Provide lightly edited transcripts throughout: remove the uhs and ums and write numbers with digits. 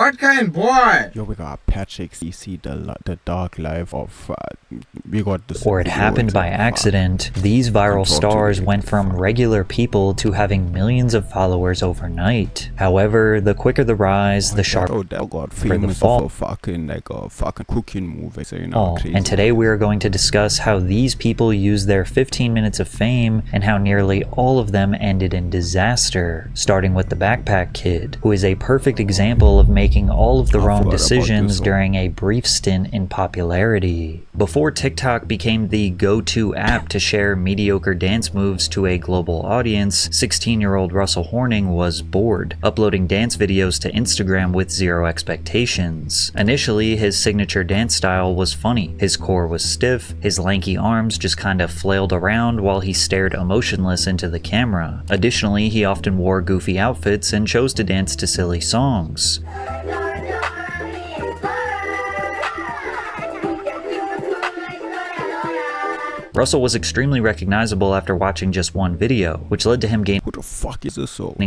What kind boy? Yo, we got Patrick CC, the dark life of, we got this. Or it happened by accident. These viral stars went from regular people to having millions of followers overnight. However, the quicker the rise, the sharper the fall. Fucking cooking movie, so, you know, And today we are going to discuss how these people used their 15 minutes of fame and how nearly all of them ended in disaster, starting with the Backpack Kid, who is a perfect example of making all of the wrong decisions during a brief stint in popularity. Before TikTok became the go-to app to share mediocre dance moves to a global audience, 16-year-old Russell Horning was bored, uploading dance videos to Instagram with zero expectations. Initially, his signature dance style was funny. His core was stiff, his lanky arms just kinda flailed around while he stared emotionless into the camera. Additionally, he often wore goofy outfits and chose to dance to silly songs. Russell was extremely recognizable after watching just one video, which led to him gaining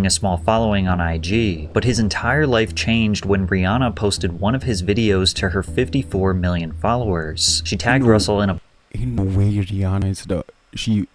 a small following on IG. But his entire life changed when Rihanna posted one of his videos to her 54 million followers. She tagged Russell in a Rihanna is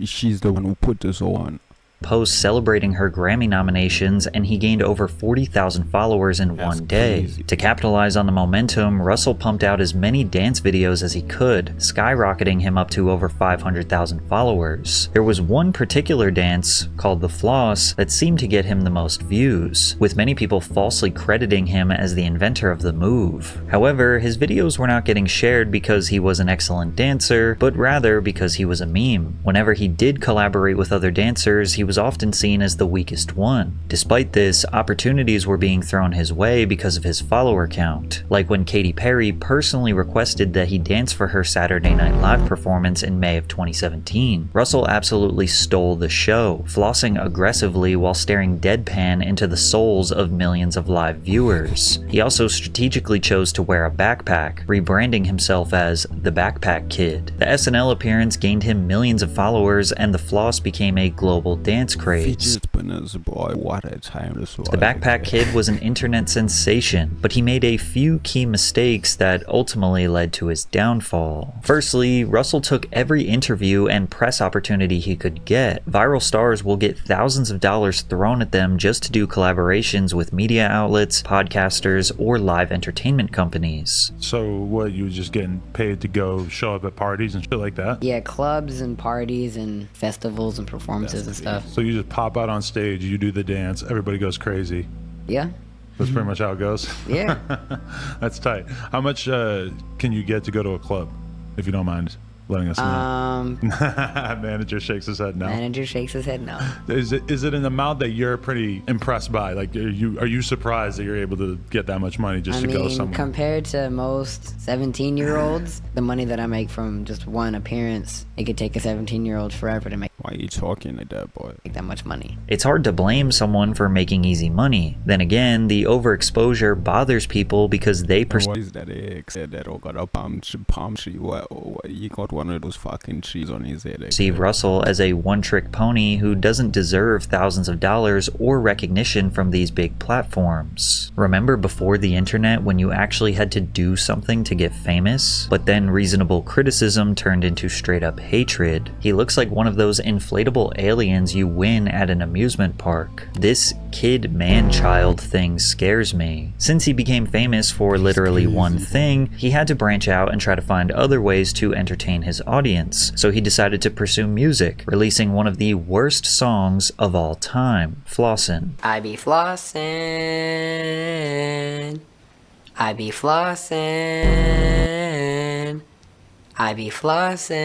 she's the one who put this on. Post celebrating her Grammy nominations, and he gained over 40,000 followers in one day. Crazy. To capitalize on the momentum, Russell pumped out as many dance videos as he could, skyrocketing him up to over 500,000 followers. There was one particular dance, called the Floss, that seemed to get him the most views, with many people falsely crediting him as the inventor of the move. However, his videos were not getting shared because he was an excellent dancer, but rather because he was a meme. Whenever he did collaborate with other dancers, he was often seen as the weakest one. Despite this, opportunities were being thrown his way because of his follower count, like when Katy Perry personally requested that he dance for her Saturday Night Live performance in May of 2017. Russell absolutely stole the show, flossing aggressively while staring deadpan into the souls of millions of live viewers. He also strategically chose to wear a backpack, rebranding himself as the Backpack Kid. The SNL appearance gained him millions of followers, and the floss became a global dance craze. The Backpack Kid was an internet sensation, but he made a few key mistakes that ultimately led to his downfall. Firstly, Russell took every interview and press opportunity he could get. Viral stars will get thousands of dollars thrown at them just to do collaborations with media outlets, podcasters, or live entertainment companies. So what, you were just getting paid to go show up at parties and shit like that? Yeah, clubs and parties and festivals and performances and stuff. So you just pop out on stage, you do the dance, everybody goes crazy. Yeah. That's pretty much how it goes. Yeah. That's tight. How much can you get to go to a club, if you don't mind letting us know? Manager shakes his head no. Manager shakes his head no. Is it an amount that you're pretty impressed by? Like, are you surprised that you're able to get that much money just to go somewhere? Compared to most 17-year-olds, the money that I make from just one appearance, it could take a 17-year-old forever to make. Why are you talking like that, boy? Make that much money. It's hard to blame someone for making easy money. Then again, the overexposure bothers people because they What is that said that got a palm tree? What, you got one of those fucking trees on his head. perceive Russell as a one-trick pony who doesn't deserve thousands of dollars or recognition from these big platforms. Remember before the internet when you actually had to do something to get famous? But then reasonable criticism turned into straight-up hatred. He looks like one of those inflatable aliens you win at an amusement park. This kid man-child thing scares me. Since he became famous for literally one thing, he had to branch out and try to find other ways to entertain his audience, so he decided to pursue music, releasing one of the worst songs of all time, Flossin'. I be flossin', I be flossin', I be flossin'.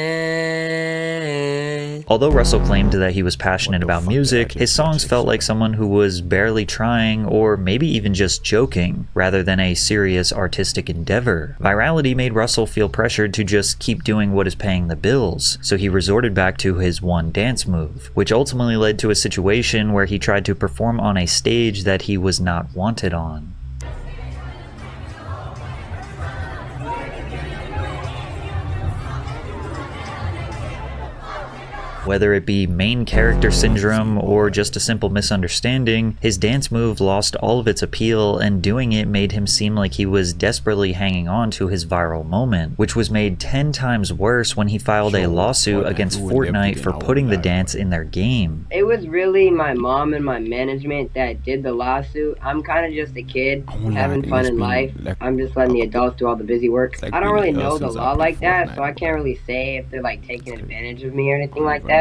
Although Russell claimed that he was passionate about music, his songs felt like someone who was barely trying or maybe even just joking, rather than a serious artistic endeavor. Virality made Russell feel pressured to just keep doing what is paying the bills, so he resorted back to his one dance move, which ultimately led to a situation where he tried to perform on a stage that he was not wanted on. Whether it be main character syndrome or just a simple misunderstanding, his dance move lost all of its appeal, and doing it made him seem like he was desperately hanging on to his viral moment, which was made 10 times worse when he filed a lawsuit against Fortnite for putting the dance in their game. It was really my mom and my management that did the lawsuit. I'm kind of just a kid having fun in life. I'm just letting the adults do all the busy work. I don't really know the law like that, so I can't really say if they're like taking advantage of me or anything like that.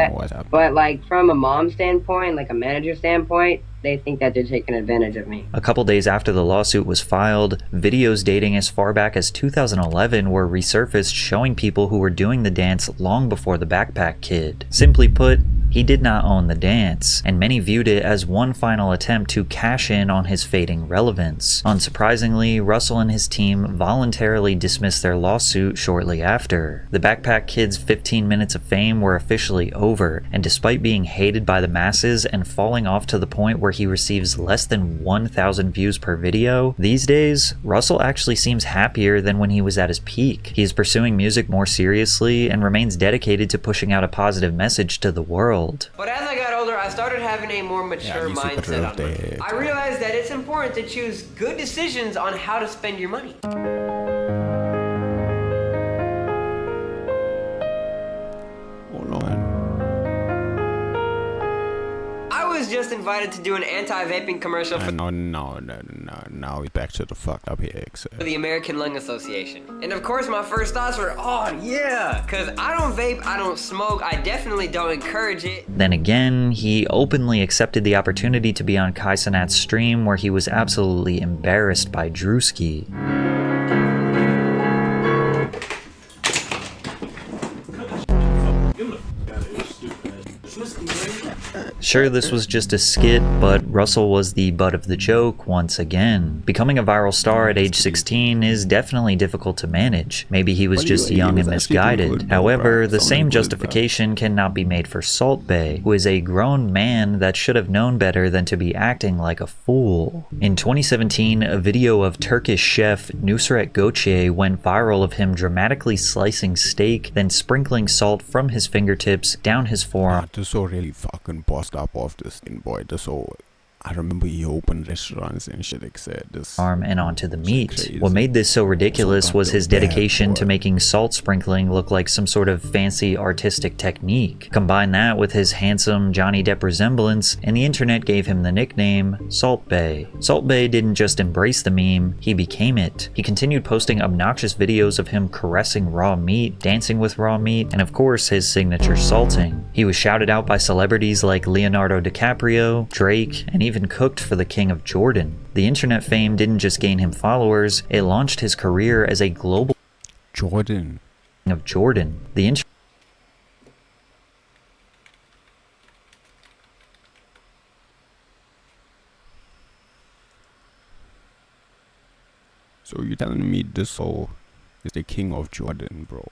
But like from a mom standpoint, like a manager standpoint, they think that they're taking advantage of me. A couple days after the lawsuit was filed, videos dating as far back as 2011 were resurfaced showing people who were doing the dance long before the Backpack Kid. Simply put, he did not own the dance, and many viewed it as one final attempt to cash in on his fading relevance. Unsurprisingly, Russell and his team voluntarily dismissed their lawsuit shortly after. The Backpack Kid's 15 minutes of fame were officially over, and despite being hated by the masses and falling off to the point where he receives less than 1,000 views per video, these days, Russell actually seems happier than when he was at his peak. He is pursuing music more seriously and remains dedicated to pushing out a positive message to the world. But as I got older, I started having a more mature mindset on money. I realized that it's important to choose good decisions on how to spend your money. Hold on. I was just invited to do an anti-vaping commercial for Now we're back to the fucked up here, the American Lung Association. And of course my first thoughts were, oh yeah, because I don't vape, I don't smoke, I definitely don't encourage it. Then again, he openly accepted the opportunity to be on Kai Cenat's stream where he was absolutely embarrassed by Drewski. Sure, this was just a skit, but Russell was the butt of the joke once again. Becoming a viral star at age 16 is definitely difficult to manage. Maybe he was just young and misguided. However, the same justification cannot be made for Salt Bae, who is a grown man that should have known better than to be acting like a fool. In 2017, a video of Turkish chef Nusret Göçe went viral of him dramatically slicing steak, then sprinkling salt from his fingertips down his forearm. This so really fucking bossed up off this thing, boy. This so I remember he opened restaurants and shit, except this arm and onto the meat. What made this so ridiculous was his dedication to making salt sprinkling look like some sort of fancy artistic technique. Combine that with his handsome Johnny Depp resemblance, and the internet gave him the nickname Salt Bae. Salt Bae didn't just embrace the meme, he became it. He continued posting obnoxious videos of him caressing raw meat, dancing with raw meat, and of course his signature salting. He was shouted out by celebrities like Leonardo DiCaprio, Drake, and even cooked for the King of Jordan. The internet fame didn't just gain him followers, it launched his career as a global Jordan. King of Jordan. The So you're telling me this soul is the King of Jordan, bro?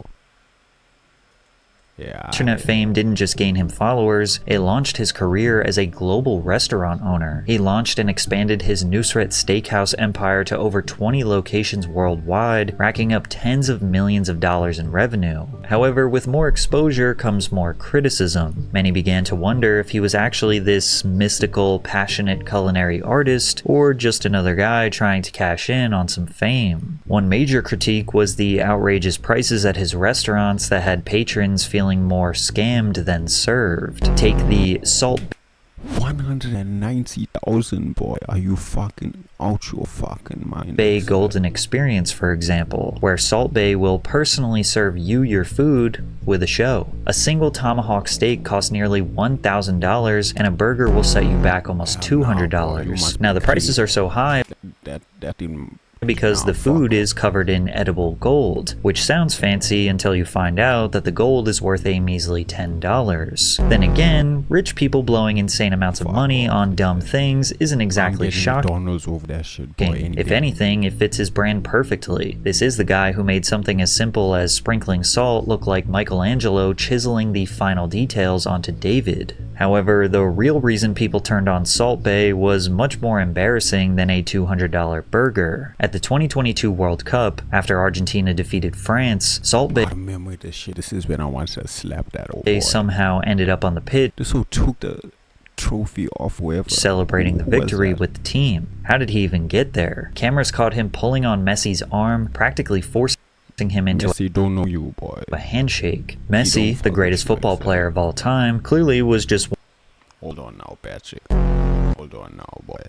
Yeah. Internet fame didn't just gain him followers, it launched his career as a global restaurant owner. He launched and expanded his Nusret Steakhouse empire to over 20 locations worldwide, racking up tens of millions of dollars in revenue. However, with more exposure comes more criticism. Many began to wonder if he was actually this mystical, passionate culinary artist, or just another guy trying to cash in on some fame. One major critique was the outrageous prices at his restaurants that had patrons feeling more scammed than served. Take the Salt 190,000, boy. Are you fucking out your fucking mind? Bae Golden Experience, for example, where Salt Bae will personally serve you your food with a show. A single tomahawk steak costs nearly $1,000, and a burger will set you back almost $200. Now the prices are so high that didn't because the food is covered in edible gold, which sounds fancy until you find out that the gold is worth a measly $10. Then again, rich people blowing insane amounts of money on dumb things isn't exactly shocking. If anything, it fits his brand perfectly. This is the guy who made something as simple as sprinkling salt look like Michelangelo chiseling the final details onto David. However, the real reason people turned on Salt Bae was much more embarrassing than a $200 burger. At the 2022 World Cup, after Argentina defeated France, Salt Bae I remember this shit. This is when I wanted to slap that old boy. somehow ended up on the pitch This who took the trophy off wherever. celebrating the Who was victory that? with the team. How did he even get there? Cameras caught him pulling on Messi's arm, practically forcing him into Messi don't know you, boy. a handshake. don't Messi, the fuck greatest with you, football Messi. player of all time, clearly was just Hold on now, Patrick. Hold on now, boy.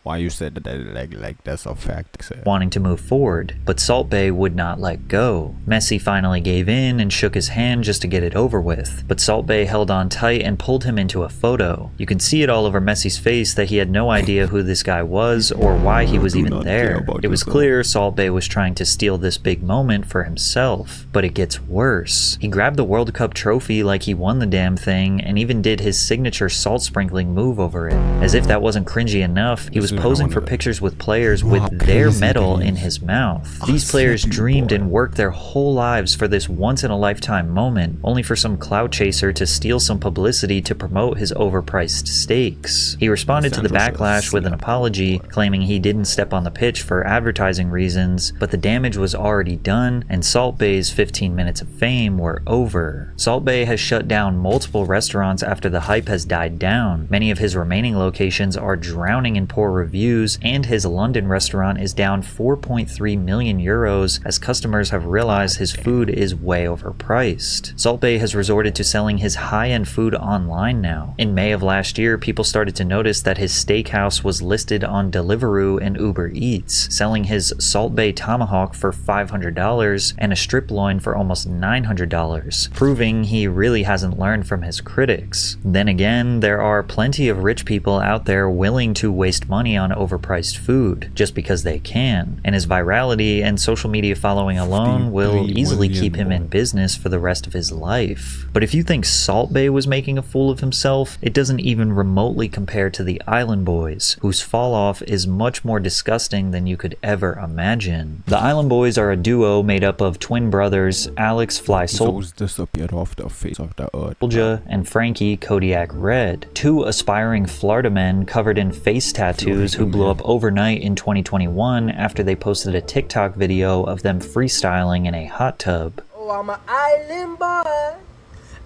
Why you said that like that's a fact? Said. wanting to move forward, but Salt Bae would not let go. Messi finally gave in and shook his hand just to get it over with, but Salt Bae held on tight and pulled him into a photo. You can see it all over Messi's face that he had no idea who this guy was or why he was Do even not care there. about It was yourself. clear Salt Bae was trying to steal this big moment for himself, but it gets worse. He grabbed the World Cup trophy like he won the damn thing and even did his signature salt sprinkling move over it. As if that wasn't cringy enough, he was This is posing one for of the- pictures with players Wow, with their crazy medal things. in his mouth. I These players said you, dreamed boy. and worked their whole lives for this once-in-a-lifetime moment, only for some clout chaser to steal some publicity to promote his overpriced steaks. He responded to the Sandro should backlash with an slap apology, claiming he didn't step on the pitch for advertising reasons, but the damage was already done, and Salt Bae's 15 minutes of fame were over. Salt Bae has shut down multiple restaurants after the hype has died down. Many of his remaining locations are drowning in poor reviews, and his London restaurant is down 4.3 million euros as customers have realized his food is way overpriced. Salt Bae has resorted to selling his high-end food online now. In May of last year, people started to notice that his steakhouse was listed on Deliveroo and Uber Eats, selling his Salt Bae tomahawk for $500 and a strip loin for almost $900, proving he really hasn't learned from his critics. Then again, there are plenty of rich people out there willing to waste money on overpriced food just because they can, and his virality and social media following alone will 53 easily million, keep him in boy. business for the rest of his life. But if you think Salt Bae was making a fool of himself, it doesn't even remotely compare to the Island Boys, whose fall off is much more disgusting than you could ever imagine. The Island Boys are a duo made up of twin brothers Alex Fly Those disappeared off the face of the earth. Soldier and Frankie Kodiak Red, two aspiring Florida men covered in face tattoos who blew up overnight in 2021 after they posted a TikTok video of them freestyling in a hot tub. Oh, I'm an island boy.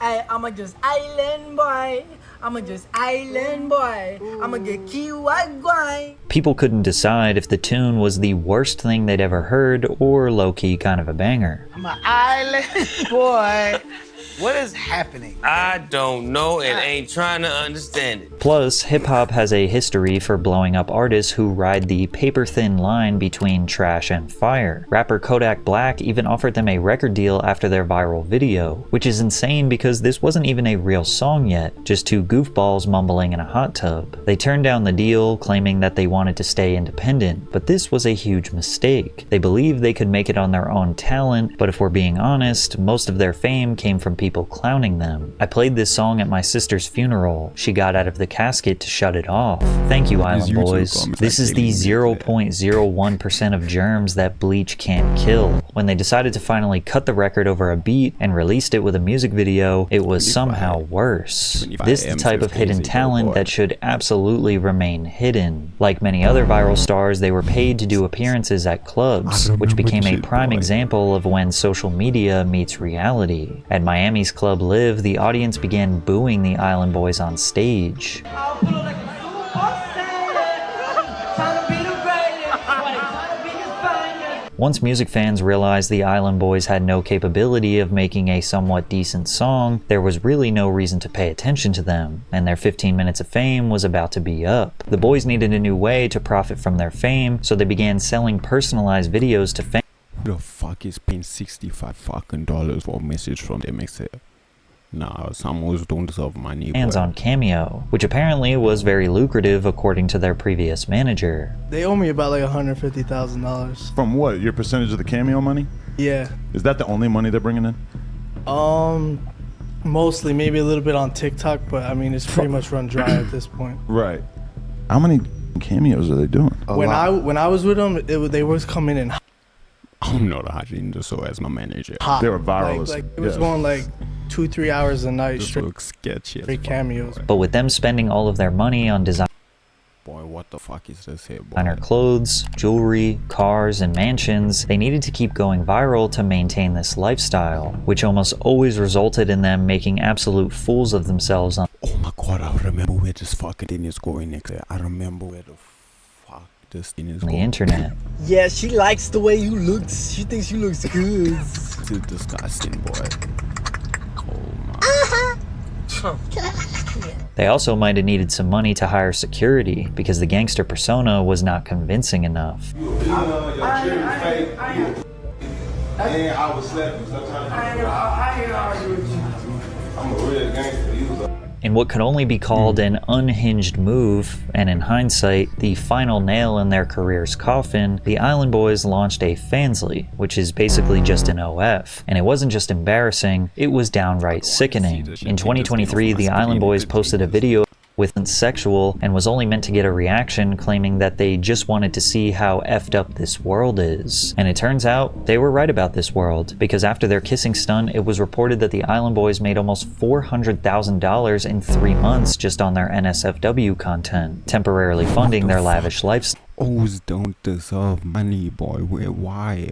I'm a just island boy. I'm a just island boy. I'm a get Kiwi guy. People couldn't decide if the tune was the worst thing they'd ever heard or low-key kind of a banger. I'm an island boy. What is happening? I don't know and ain't trying to understand it. Plus, hip-hop has a history for blowing up artists who ride the paper-thin line between trash and fire. Rapper Kodak Black even offered them a record deal after their viral video, which is insane because this wasn't even a real song yet, just two goofballs mumbling in a hot tub. They turned down the deal, claiming that they wanted to stay independent, but this was a huge mistake. They believed they could make it on their own talent, but if we're being honest, most of their fame came from people clowning them. I played this song at my sister's funeral. She got out of the casket to shut it off. Thank you, Island YouTube Boys. comments This like is the daily 0.01% of germs that bleach can't kill. When they decided to finally cut the record over a beat and released it with a music video, it was 25 somehow worse. 25 This is the type of M's hidden easy, talent boy. that should absolutely remain hidden. Like many other viral stars, they were paid to do appearances at clubs, I which remember became a shit, prime boy. example of when social media meets reality. At Miami's Club Live, the audience began booing the Island Boys on stage. Once music fans realized the Island Boys had no capability of making a somewhat decent song, there was really no reason to pay attention to them, and their 15 minutes of fame was about to be up. The boys needed a new way to profit from their fame, so they began selling personalized videos to fans. Who the fuck is paying $65 for a message from them? Nah, some who's don't deserve money. Fans boy. on Cameo, which apparently was very lucrative according to their previous manager. They owe me about like $150,000. From what? Your percentage of the Cameo money? Yeah. Is that the only money they're bringing in? Mostly, maybe a little bit on TikTok, but I mean it's pretty much run dry at this point. Right. How many cameos are they doing? When I was with them, they was coming in I'm not hiding the so as my manager. hot. They were viral as- Like it was yeah. going like 2-3 hours a night This straight, looks sketchy as straight fuck, cameos. boy. But with them spending all of their money on Boy, what the fuck is this here, boy? designer clothes, jewelry, cars, and mansions, they needed to keep going viral to maintain this lifestyle, which almost always resulted in them making absolute fools of themselves on Oh my god, I remember where this fucking thing is going next. I remember where the fuck this thing is the going. internet. Yeah, she likes the way you look. She thinks you looks good. This is disgusting, boy. Oh my. They also might have needed some money to hire security because the gangster persona was not convincing enough. In what could only be called an unhinged move, and in hindsight, the final nail in their career's coffin, the Island Boys launched a Fansly, which is basically just an OF. And it wasn't just embarrassing, it was downright sickening. In 2023, the Island Boys posted a video with sexual and was only meant to get a reaction, claiming that they just wanted to see how effed up this world is. And it turns out they were right about this world, because after their kissing stunt, it was reported that the Island Boys made almost $400,000 in 3 months just on their NSFW content, temporarily funding their lavish lifestyle. O's don't deserve money, boy. Why?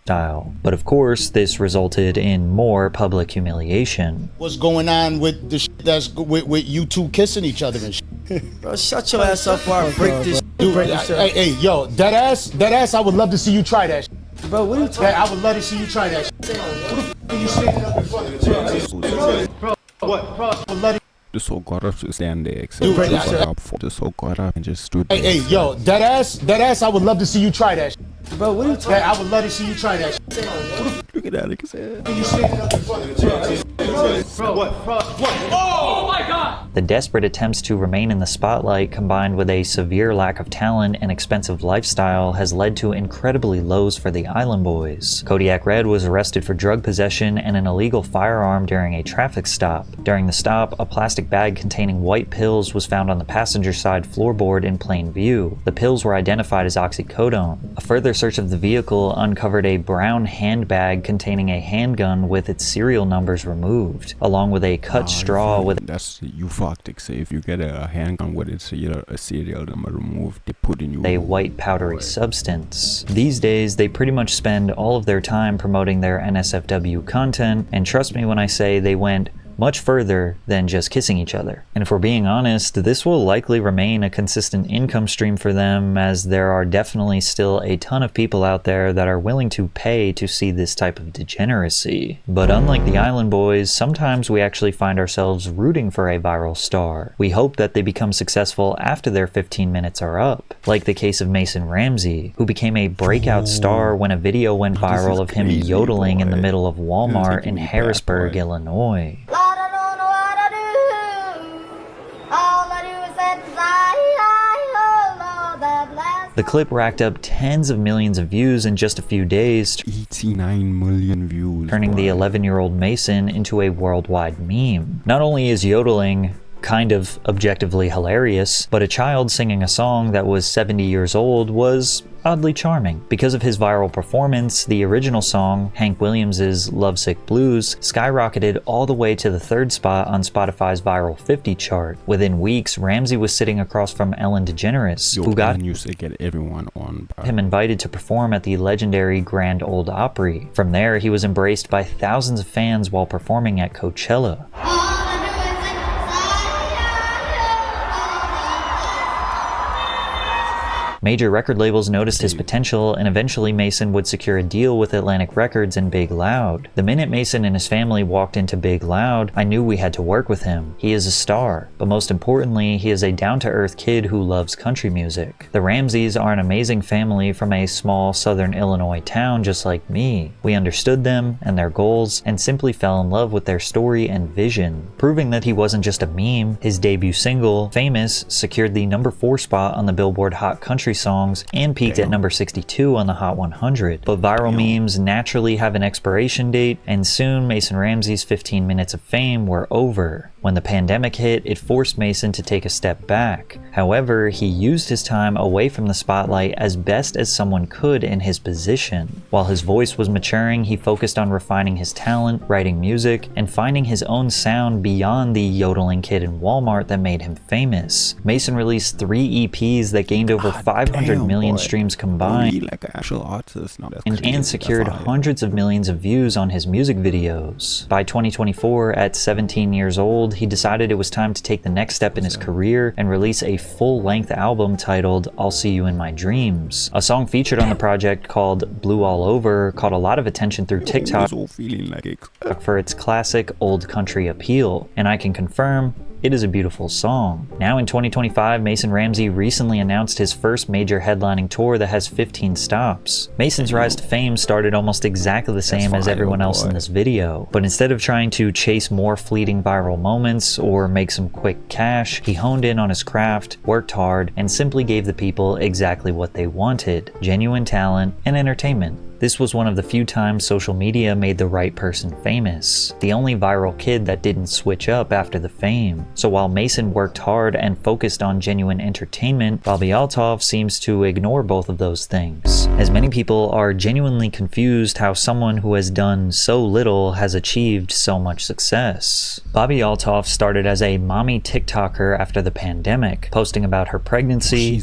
But of course, this resulted in more public humiliation. What's going on with the shit that's with you two kissing each other and shit? Bro, shut your ass up before I break this. Dude, hey, yo, that ass, I would love to see you try that shit. Bro, what are you talking about? I would love to see you try that shit. Who the f*** are you standing up in front of the Bro, what? Bro, I would love to. This whole got up to stand there, except this whole got up and just stood there. Hey, yo, that ass, I would love to see you try that shit. Bro, what are you talking about? I would love to see you try that shit. Look at that nigga's head. You standing up in front of the Bro, what? Oh my god! The desperate attempts to remain in the spotlight, combined with a severe lack of talent and expensive lifestyle, has led to incredibly lows for the Island Boys. Kodiak Red was arrested for drug possession and an illegal firearm during a traffic stop. During the stop, a plastic bag containing white pills was found on the passenger side floorboard in plain view. The pills were identified as oxycodone. A further search of the vehicle uncovered a brown handbag containing a handgun with its serial numbers removed, along with a cut straw with... That's you fucked, say if you get a handgun with its a serial number removed, they put in you a white powdery substance. These days, they pretty much spend all of their time promoting their NSFW content, and trust me when I say they went much further than just kissing each other. And if we're being honest, this will likely remain a consistent income stream for them, as there are definitely still a ton of people out there that are willing to pay to see this type of degeneracy. But unlike the Island Boys, sometimes we actually find ourselves rooting for a viral star. We hope that they become successful after their 15 minutes are up, like the case of Mason Ramsey, who became a breakout star when a video went viral of him yodeling in the middle of Walmart in Harrisburg, Illinois. The clip racked up tens of millions of views in just a few days, 89 million views, turning the 11-year-old Mason into a worldwide meme. Not only is yodeling kind of objectively hilarious, but a child singing a song that was 70 years old was oddly charming. Because of his viral performance, the original song, Hank Williams' Lovesick Blues, skyrocketed all the way to the 3rd spot on Spotify's Viral 50 chart. Within weeks, Ramsey was sitting across from Ellen DeGeneres, who got everyone on him invited to perform at the legendary Grand Ole Opry. From there, he was embraced by thousands of fans while performing at Coachella. Major record labels noticed his potential, and eventually Mason would secure a deal with Atlantic Records and Big Loud. The minute Mason and his family walked into Big Loud, I knew we had to work with him. He is a star, but most importantly, he is a down-to-earth kid who loves country music. The Ramseys are an amazing family from a small southern Illinois town just like me. We understood them and their goals, and simply fell in love with their story and vision. Proving that he wasn't just a meme, his debut single, Famous, secured the number 4 spot on the Billboard Hot Country Songs and peaked at number 62 on the Hot 100. But viral memes naturally have an expiration date, and soon Mason Ramsey's 15 minutes of fame were over. When the pandemic hit, it forced Mason to take a step back. However, he used his time away from the spotlight as best as someone could in his position. While his voice was maturing, he focused on refining his talent, writing music, and finding his own sound beyond the yodeling kid in Walmart that made him famous. Mason released 3 EPs that gained over 500 million streams combined, like an actual artist now. and secured hundreds of millions of views on his music videos. By 2024, at 17 years old, he decided it was time to take the next step in his career and release a full-length album titled I'll See You in My Dreams. A song featured on the project called Blue All Over caught a lot of attention through TikTok for its classic old country appeal, and I can confirm it is a beautiful song. Now in 2025, Mason Ramsey recently announced his first major headlining tour that has 15 stops. Mason's rise to fame started almost exactly the same as everyone else in this video, but instead of trying to chase more fleeting viral moments or make some quick cash, he honed in on his craft, worked hard, and simply gave the people exactly what they wanted: genuine talent and entertainment. This was one of the few times social media made the right person famous, the only viral kid that didn't switch up after the fame. So while Mason worked hard and focused on genuine entertainment, Bobby Althoff seems to ignore both of those things, as many people are genuinely confused how someone who has done so little has achieved so much success. Bobby Althoff started as a mommy TikToker after the pandemic, posting about her pregnancy,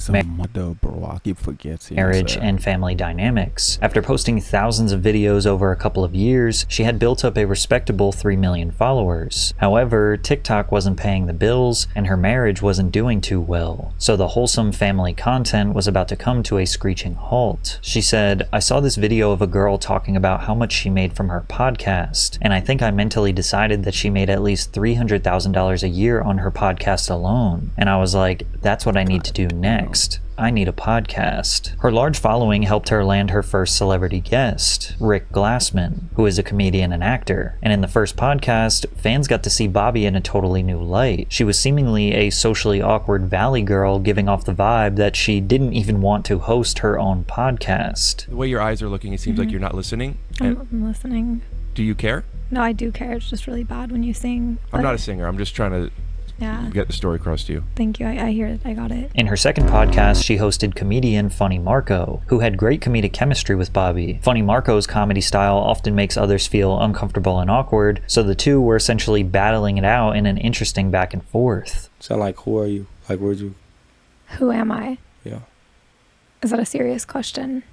marriage, and family dynamics. After posting thousands of videos over a couple of years, she had built up a respectable 3 million followers. However, TikTok wasn't paying the bills, and her marriage wasn't doing too well, so the wholesome family content was about to come to a screeching halt. She said, "I saw this video of a girl talking about how much she made from her podcast, and I think I mentally decided that she made at least $300,000 a year on her podcast alone, and I was like, that's what I need to do next. I need a podcast." Her large following helped her land her first celebrity guest, Rick Glassman, who is a comedian and actor. And in the first podcast, fans got to see Bobby in a totally new light. She was seemingly a socially awkward valley girl, giving off the vibe that she didn't even want to host her own podcast. The way your eyes are looking, it seems like you're not listening. I'm listening. Do you care? No, I do care. It's just really bad when you sing. I'm not a singer. I'm just trying to get the story across to you. Thank you. I hear it. I got it. In her second podcast, she hosted comedian Funny Marco, who had great comedic chemistry with Bobby. Funny Marco's comedy style often makes others feel uncomfortable and awkward, so the two were essentially battling it out in an interesting back and forth. So like, who are you? Like, where'd you? Who am I? Yeah. Is that a serious question?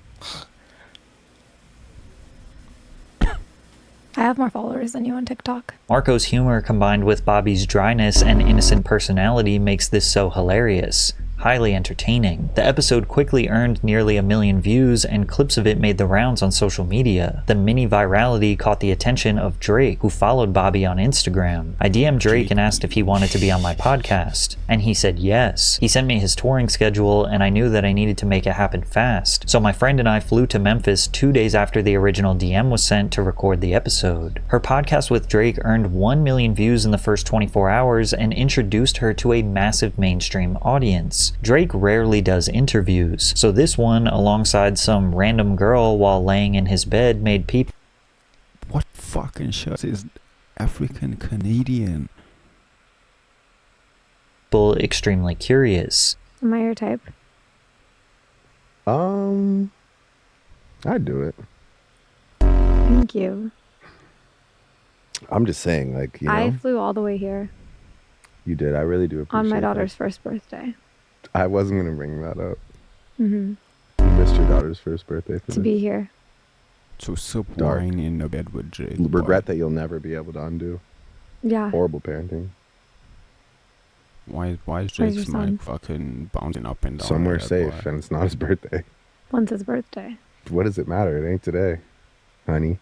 I have more followers than you on TikTok. Marco's humor combined with Bobby's dryness and innocent personality makes this so hilarious. Highly entertaining. The episode quickly earned nearly 1 million views, and clips of it made the rounds on social media. The mini virality caught the attention of Drake, who followed Bobby on Instagram. I DM'd Drake and asked if he wanted to be on my podcast, and he said yes. He sent me his touring schedule, and I knew that I needed to make it happen fast. So my friend and I flew to Memphis 2 days after the original DM was sent to record the episode. Her podcast with Drake earned 1 million views in the first 24 hours and introduced her to a massive mainstream audience. Drake rarely does interviews, so this one, alongside some random girl while laying in his bed, made people... What fucking shit is African Canadian? ...extremely curious. Am I your type? I'd do it. Thank you. I'm just saying, like, you know. I flew all the way here. You did. I really do appreciate on my daughter's that. first birthday. I wasn't going to bring that up. Mm-hmm. You missed your daughter's first birthday for To be here. To sip wine in the bed with Jake. Regret that you'll never be able to undo. Yeah. Horrible parenting. Why is Jake's mic fucking bouncing up and down? Somewhere safe, and it's not his birthday. When's his birthday? What does it matter? It ain't today, honey.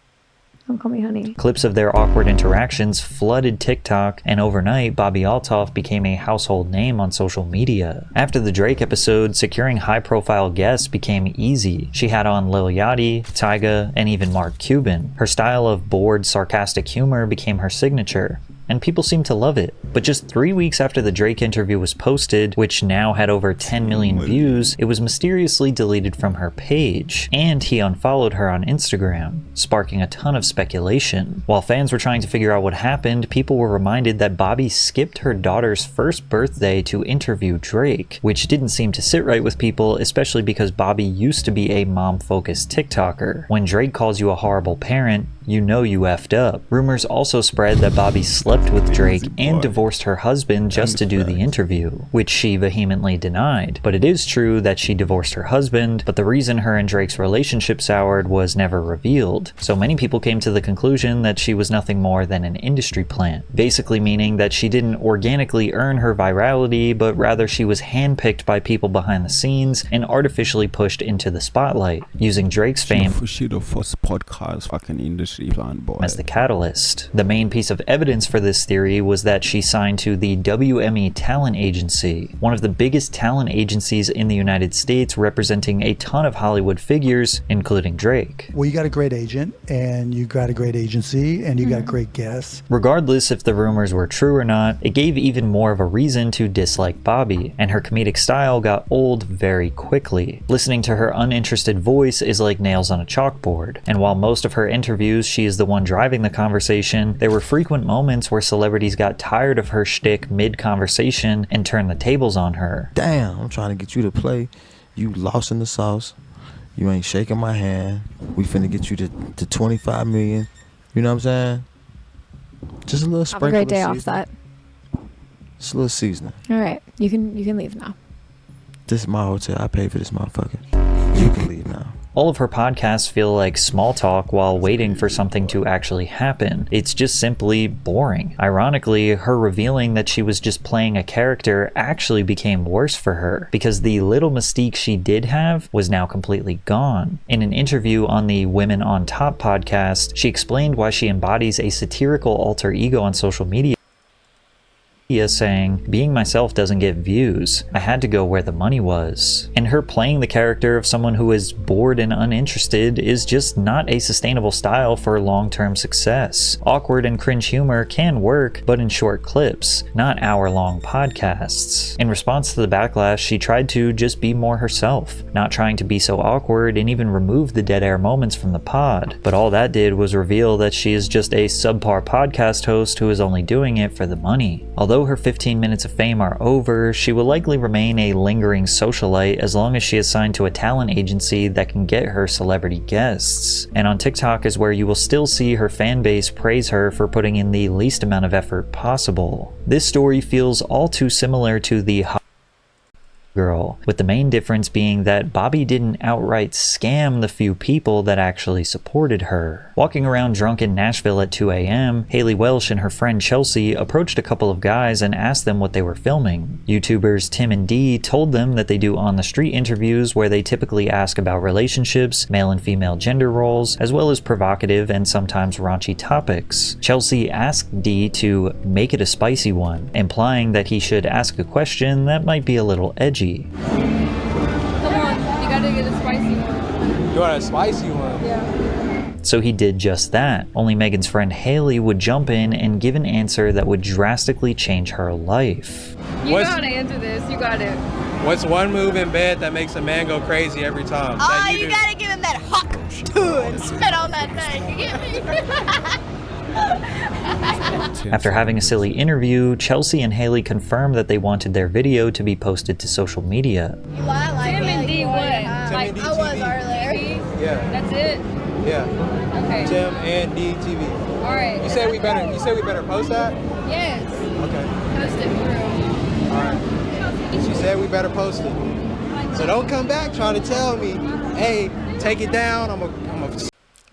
Don't call me honey. Clips of their awkward interactions flooded TikTok, and overnight, Bobby Althoff became a household name on social media. After the Drake episode, securing high-profile guests became easy. She had on Lil Yachty, Tyga, and even Mark Cuban. Her style of bored, sarcastic humor became her signature. and people seemed to love it. But just 3 weeks after the Drake interview was posted, which now had over 10 million views, it was mysteriously deleted from her page, and he unfollowed her on Instagram, sparking a ton of speculation. While fans were trying to figure out what happened, people were reminded that Bobby skipped her daughter's first birthday to interview Drake, which didn't seem to sit right with people, especially because Bobby used to be a mom-focused TikToker. When Drake calls you a horrible parent, you know you effed up. Rumors also spread that Bobby slept with Drake and divorced her husband just to do the interview, which she vehemently denied. But it is true that she divorced her husband, but the reason her and Drake's relationship soured was never revealed. So many people came to the conclusion that she was nothing more than an industry plant, basically meaning that she didn't organically earn her virality, but rather she was handpicked by people behind the scenes and artificially pushed into the spotlight, using Drake's fame as the catalyst. The main piece of evidence for this theory was that she signed to the WME Talent Agency, one of the biggest talent agencies in the United States, representing a ton of Hollywood figures, including Drake. Well, you got a great agent, and you got a great agency, and you got great guests. Regardless if the rumors were true or not, it gave even more of a reason to dislike Bobby, and her comedic style got old very quickly. Listening to her uninterested voice is like nails on a chalkboard, and while most of her interviews she is the one driving the conversation, there were frequent moments where celebrities got tired of her shtick mid-conversation and turned the tables on her. Damn, I'm trying to get you to play. You lost in the sauce. You ain't shaking my hand. We finna get you to 25 million. You know what I'm saying? Just a little sprinkle. Have a great day, Offset. Just a little seasoning. All right, you can leave now. This is my hotel. I paid for this motherfucker. You can leave now. All of her podcasts feel like small talk while waiting for something to actually happen. It's just simply boring. Ironically, her revealing that she was just playing a character actually became worse for her, because the little mystique she did have was now completely gone. In an interview on the Women on Top podcast, she explained why she embodies a satirical alter ego on social media, saying, "Being myself doesn't get views. I had to go where the money was." And her playing the character of someone who is bored and uninterested is just not a sustainable style for long-term success. Awkward and cringe humor can work, but in short clips, not hour-long podcasts. In response to the backlash, she tried to just be more herself, not trying to be so awkward, and even removed the dead air moments from the pod. But all that did was reveal that she is just a subpar podcast host who is only doing it for the money. Although her 15 minutes of fame are over, she will likely remain a lingering socialite as long as she is signed to a talent agency that can get her celebrity guests. And on TikTok is where you will still see her fan base praise her for putting in the least amount of effort possible. This story feels all too similar to the girl, with the main difference being that Bobby didn't outright scam the few people that actually supported her. Walking around drunk in Nashville at 2 a.m., Haley Welsh and her friend Chelsea approached a couple of guys and asked them what they were filming. YouTubers Tim and Dee told them that they do on-the-street interviews where they typically ask about relationships, male and female gender roles, as well as provocative and sometimes raunchy topics. Chelsea asked Dee to make it a spicy one, implying that he should ask a question that might be a little edgy. Come on, you gotta get a spicy one. You want a spicy one? Yeah. So he did just that, only Megan's friend Haley would jump in and give an answer that would drastically change her life. You gotta answer this, you got it. What's one move in bed that makes a man go crazy every time? Oh, you gotta give him that hawk and spit on that thing, you get me? After having a silly interview, Chelsea and Haley confirmed that they wanted their video to be posted to social media. You lie like Tim and D what? Like I was earlier. Yeah. That's it? Yeah. Okay. Tim and D TV. Alright. You said we better post that? Yes. Okay. Post it for real. Alright. She said we better post it. So don't come back trying to tell me, hey, take it down. I'm a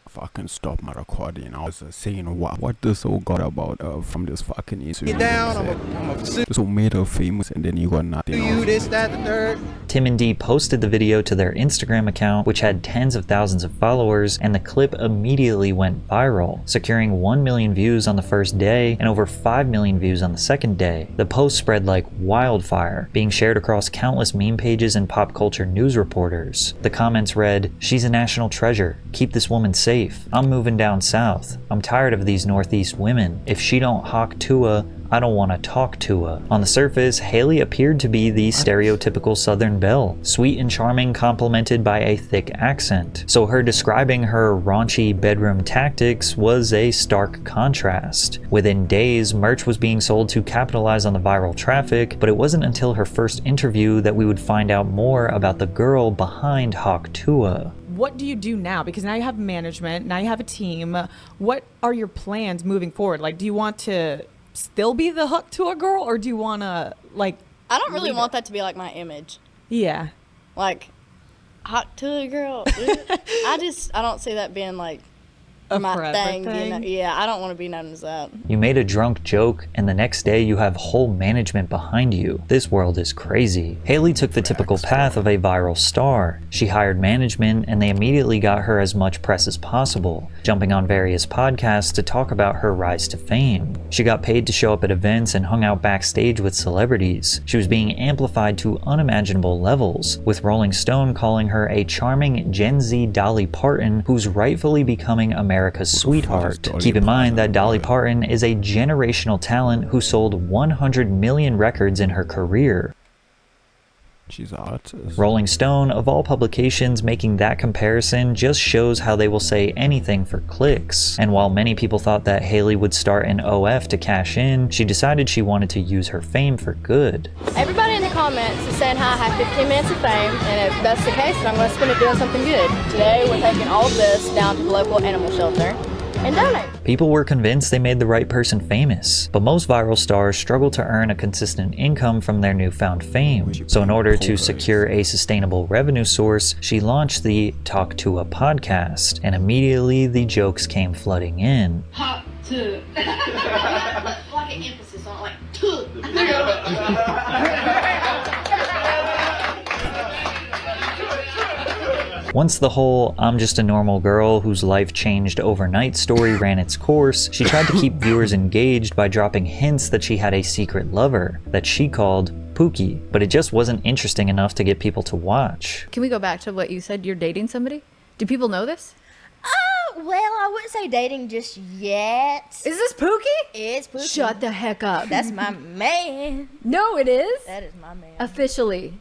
fucking stop my recording. I was saying what this all got about from this fucking issue. Get down, I'm a so made her famous and then you got nothing. You this, that, the third. Tim and Dee posted the video to their Instagram account, which had tens of thousands of followers, and the clip immediately went viral, securing 1 million views on the first day and over 5 million views on the second day. The post spread like wildfire, being shared across countless meme pages and pop culture news reporters. The comments read, "She's a national treasure. Keep this woman safe. safe. I'm moving down south. I'm tired of these Northeast women. If she don't hawk Tua, I don't want to talk to her. On the surface, Haley appeared to be the stereotypical Southern belle, sweet and charming complemented by a thick accent. So her describing her raunchy bedroom tactics was a stark contrast. Within days, merch was being sold to capitalize on the viral traffic, but it wasn't until her first interview that we would find out more about the girl behind Hawk Tua. What do you do now? Because now you have management, now you have a team. What are your plans moving forward? Like, do you want to still be the Hawk Tua girl, or do you want to, like... I don't really want that to be, like, my image. Yeah. Like, Hawk Tua girl. I don't see that being, like, my thing. You know? Yeah, I don't want to be known as that. You made a drunk joke, and the next day you have whole management behind you. This world is crazy. Haley took the typical path of a viral star. She hired management, and they immediately got her as much press as possible, jumping on various podcasts to talk about her rise to fame. She got paid to show up at events and hung out backstage with celebrities. She was being amplified to unimaginable levels, with Rolling Stone calling her a charming Gen Z Dolly Parton who's rightfully becoming America's sweetheart. Keep in mind that Dolly Parton is a generational talent who sold 100 million records in her career. She's an artist. Rolling Stone, of all publications, making that comparison just shows how they will say anything for clicks. And while many people thought that Haley would start an OF to cash in, she decided she wanted to use her fame for good. Everybody in the comments is saying how I have 15 minutes of fame, and if that's the case, then I'm going to spend it doing something good. Today, we're taking all of this down to the local animal shelter and donate. People were convinced they made the right person famous, but most viral stars struggle to earn a consistent income from their newfound fame. So in order to secure a sustainable revenue source, she launched the Talk Tua podcast, and immediately the jokes came flooding in. Hot to. Like an emphasis on like to. Once the whole "I'm just a normal girl whose life changed overnight" story ran its course, she tried to keep viewers engaged by dropping hints that she had a secret lover that she called Pookie, but it just wasn't interesting enough to get people to watch. Can we go back to what you said? You're dating somebody? Do people know this? Well, I wouldn't say dating just yet. Is this Pookie? It's Pookie. Shut the heck up. That's my man. No, it is. That is my man. Officially.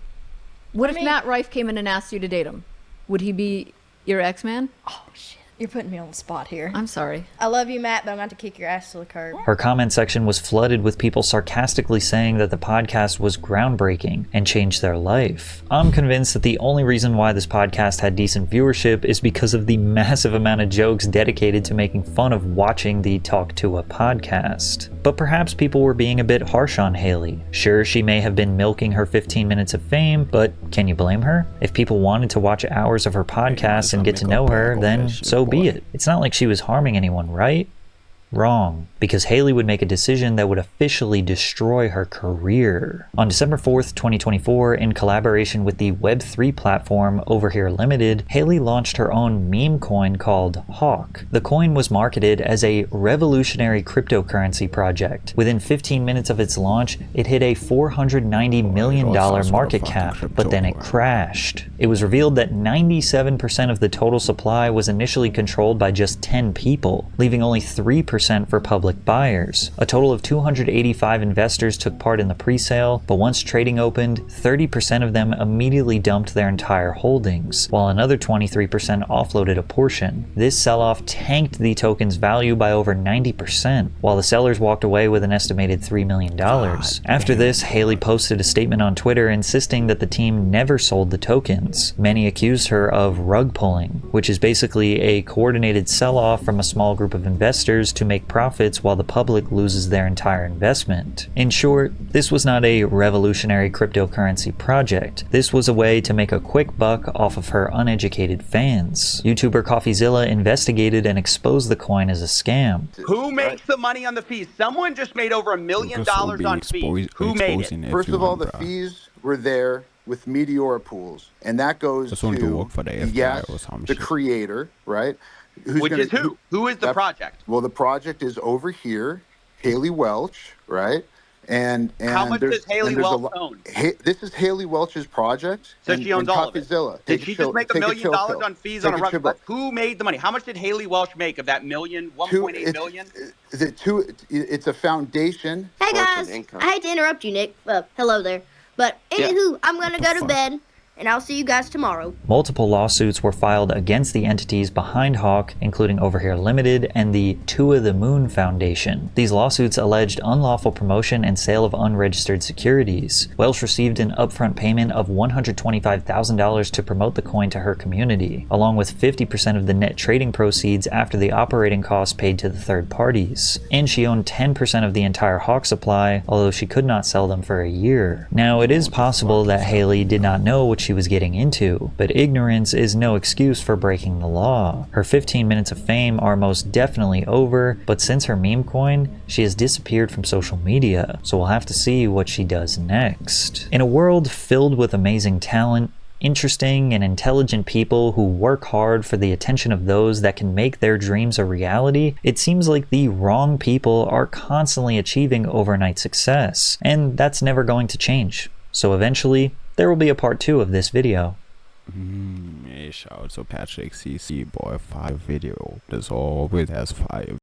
What if Matt Rife came in and asked you to date him? Would he be your ex-man? Oh, shit. You're putting me on the spot here. I'm sorry. I love you, Matt, but I'm going to kick your ass to the curb. Her comment section was flooded with people sarcastically saying that the podcast was groundbreaking and changed their life. I'm convinced that the only reason why this podcast had decent viewership is because of the massive amount of jokes dedicated to making fun of watching the Talk Tua podcast. But perhaps people were being a bit harsh on Haley. Sure, she may have been milking her 15 minutes of fame, but can you blame her? If people wanted to watch hours of her podcast and get to know her, then so be it. It's not like she was harming anyone, right? Wrong, because Haley would make a decision that would officially destroy her career. On December 4th, 2024, in collaboration with the Web3 platform Overhere Limited, Haley launched her own meme coin called Hawk. The coin was marketed as a revolutionary cryptocurrency project. Within 15 minutes of its launch, it hit a $490 million market cap, but then it crashed. It was revealed that 97% of the total supply was initially controlled by just 10 people, leaving only 3% for public buyers. A total of 285 investors took part in the pre-sale, but once trading opened, 30% of them immediately dumped their entire holdings, while another 23% offloaded a portion. This sell-off tanked the token's value by over 90%, while the sellers walked away with an estimated $3 million. After this, Haley posted a statement on Twitter insisting that the team never sold the tokens. Many accused her of rug pulling, which is basically a coordinated sell-off from a small group of investors to make profits while the public loses their entire investment. In short, this was not a revolutionary cryptocurrency project. This was a way to make a quick buck off of her uneducated fans. YouTuber CoffeeZilla investigated and exposed the coin as a scam. Who makes the money on the fees? Someone just made over $1 million on fees. Who made it? First of all, the fees were there with Meteora Pools, and that goes to the creator, right? Which is who? Who is the project? Well, the project is over here, Haley Welch, right? And how much does Haley Welch own? This is Haley Welch's project. So she owns all of it. Did she just make $1 million on fees on a rug? Who made the money? How much did Haley Welch make of that million, 1.8 million? It's a foundation. Hey guys, I hate to interrupt you, Nick. Hello there. But anywho, I'm gonna go to bed, and I'll see you guys tomorrow. Multiple lawsuits were filed against the entities behind Hawk, including Over Here Limited and the To the Moon Foundation. These lawsuits alleged unlawful promotion and sale of unregistered securities. Welch received an upfront payment of $125,000 to promote the coin to her community, along with 50% of the net trading proceeds after the operating costs paid to the third parties. And she owned 10% of the entire Hawk supply, although she could not sell them for a year. Now, it is possible that Haley did not know what she was getting into, but ignorance is no excuse for breaking the law. Her 15 minutes of fame are most definitely over, but since her meme coin, she has disappeared from social media, so we'll have to see what she does next. In a world filled with amazing talent, interesting and intelligent people who work hard for the attention of those that can make their dreams a reality, it seems like the wrong people are constantly achieving overnight success, and that's never going to change. So eventually, there will be a part 2 of this video. Shout out to Patrick CC, boy, 5 video. This always has 5